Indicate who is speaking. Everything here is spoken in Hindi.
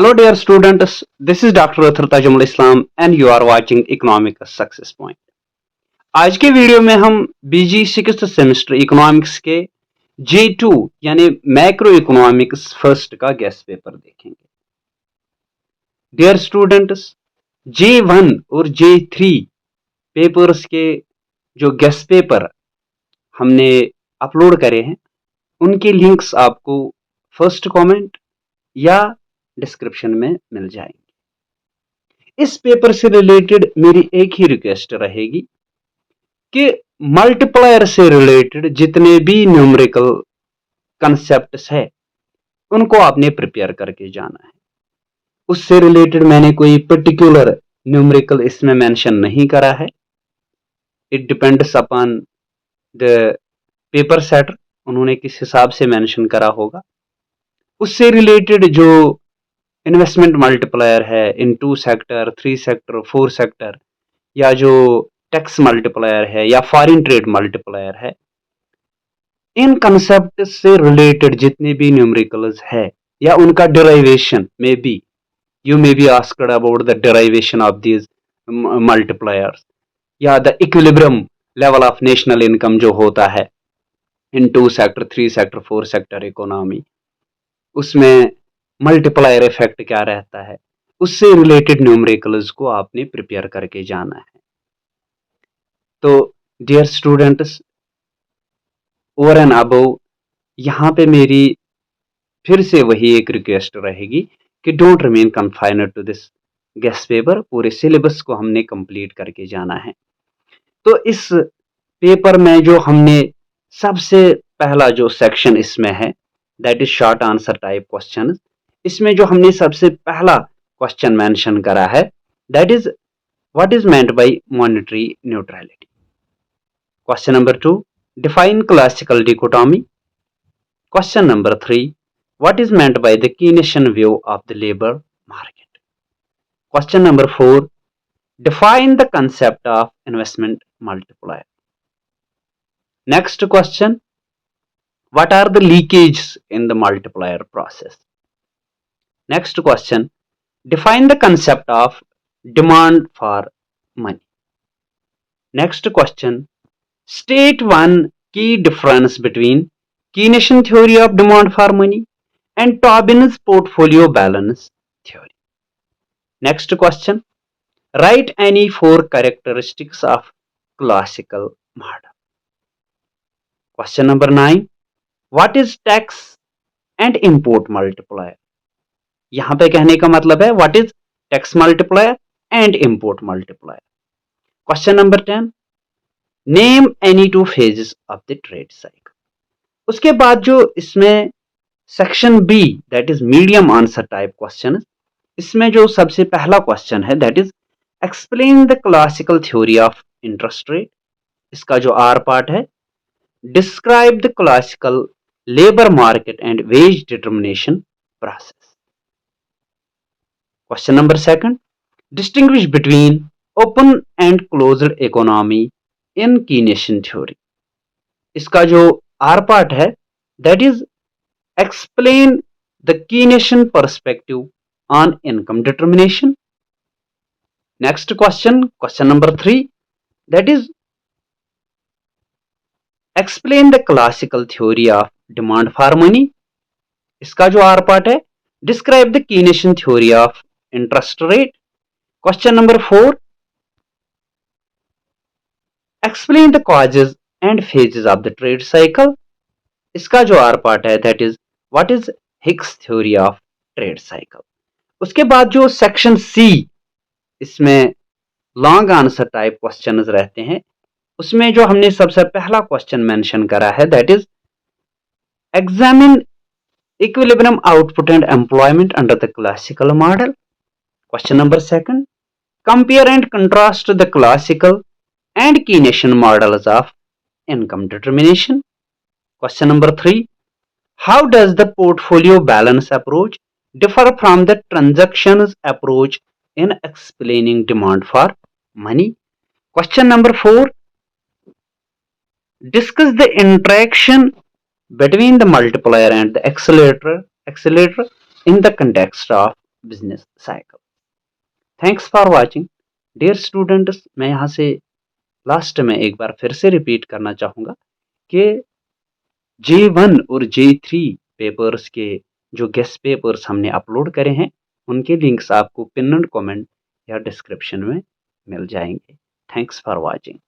Speaker 1: Hello, dear students. This is Dr. Athar Tajamul Islam, and you are watching Economic Success Point. आज के वीडियो में हम बीजी सिक्स्थ सेमेस्टर इकोनॉमिक्स के J2 यानी मैक्रो इकोनॉमिक्स फर्स्ट का गेस्ट पेपर देखेंगे. डियर स्टूडेंट्स, J1 और J3 पेपर्स के जो गेस्ट पेपर हमने अपलोड करे हैं उनके लिंक्स आपको फर्स्ट कमेंट या डिस्क्रिप्शन में मिल जाएंगे. इस पेपर से रिलेटेड मेरी एक ही रिक्वेस्ट रहेगी कि मल्टीप्लायर से रिलेटेड जितने भी न्यूमेरिकल कंसेप्ट्स है उनको आपने प्रिपेयर करके जाना है. उससे रिलेटेड मैंने कोई पर्टिकुलर न्यूमेरिकल इसमें मेंशन नहीं करा है. It depends upon the paper setter, उन्होंने किस हिसाब से मेंशन करा होगा. उससे रिलेटेड जो इन्वेस्टमेंट मल्टीप्लायर है इन 2 सेक्टर, 3 सेक्टर, 4 सेक्टर, या जो टैक्स मल्टीप्लायर है या फॉरेन ट्रेड मल्टीप्लायर है, इन कंसेप्ट से रिलेटेड जितने भी न्यूमेरिकल्स है या उनका डेरिवेशन में B you may be asked about the derivation of these multipliers या the equilibrium level of national income जो होता है in 2 sector, 3 sector, 4 sector economy, उसमें मल्टीप्लायर इफेक्ट क्या रहता है, उससे रिलेटेड न्यूमेरिकल्स को आपने प्रिपेयर करके जाना है. तो dear students, over and above यहाँ पे मेरी फिर से वही एक रिक्वेस्ट रहेगी कि don't remain confined to this guest paper. पूरे सिलेबस को हमने कंप्लीट करके जाना है. तो इस पेपर में जो हमने सबसे पहला जो सेक्शन इसमें है that is short answer type question. इसमें जो हमने सबसे पहला क्वेश्चन मेंशन करा है that is what is meant by monetary neutrality. Question number 2, define classical dichotomy. Question number 3, what is meant by the Keynesian view of the labor market. Question number 4, define the concept of investment multiplier. Next question, what are the leakages in the multiplier process. Next question, define the concept of demand for money. Next question, state one key difference between Keynesian theory of demand for money and Tobin's portfolio balance theory. Next question, write any 4 characteristics of classical model. Question number 9, what is tax and import multiplier. यहाँ पे कहने का मतलब है what is tax multiplier and import multiplier. Question number 10, name any 2 phases of the trade cycle. उसके बाद जो इसमें section B that is medium answer type question, इसमें जो सबसे पहला क्वेश्चन है that is explain the classical theory of interest rate. इसका जो आर पार्ट है describe the classical labour market and wage determination process. Question number 2, distinguish between open and closed economy in Keynesian theory. इसका जो आर पार्ट है that is explain the Keynesian perspective on income determination. Next question, question number 3, that is explain the classical theory of demand for money. इसका जो आर पार्ट है describe the Keynesian theory of interest rate. Question number 4, explain the causes and phases of the trade cycle. इसका जो आर पार्ट है that is What is Hicks theory of trade cycle. उसके बाद जो सेक्शन सी, इसमें लॉन्ग आंसर टाइप क्वेश्चंस रहते हैं, उसमें जो हमने सबसे पहला क्वेश्चन मेंशन करा है that is examine equilibrium output and employment under the classical model. Question number 2, compare and contrast the classical and Keynesian models of income determination. Question number 3, how does the portfolio balance approach differ from the transactions approach in explaining demand for money. Question number 4, discuss the interaction between the multiplier and the accelerator in the context of business cycle. Thanks for watching dear students. मैं यहाँ से लास्ट में एक बार फिर से रिपीट करना चाहूँगा कि J1 और J3 पेपर्स के जो गेस्ट पेपर्स हमने अपलोड करे हैं, उनके लिंक्स आपको पिन्ड कमेंट या डिस्क्रिप्शन में मिल जाएंगे। Thanks for watching.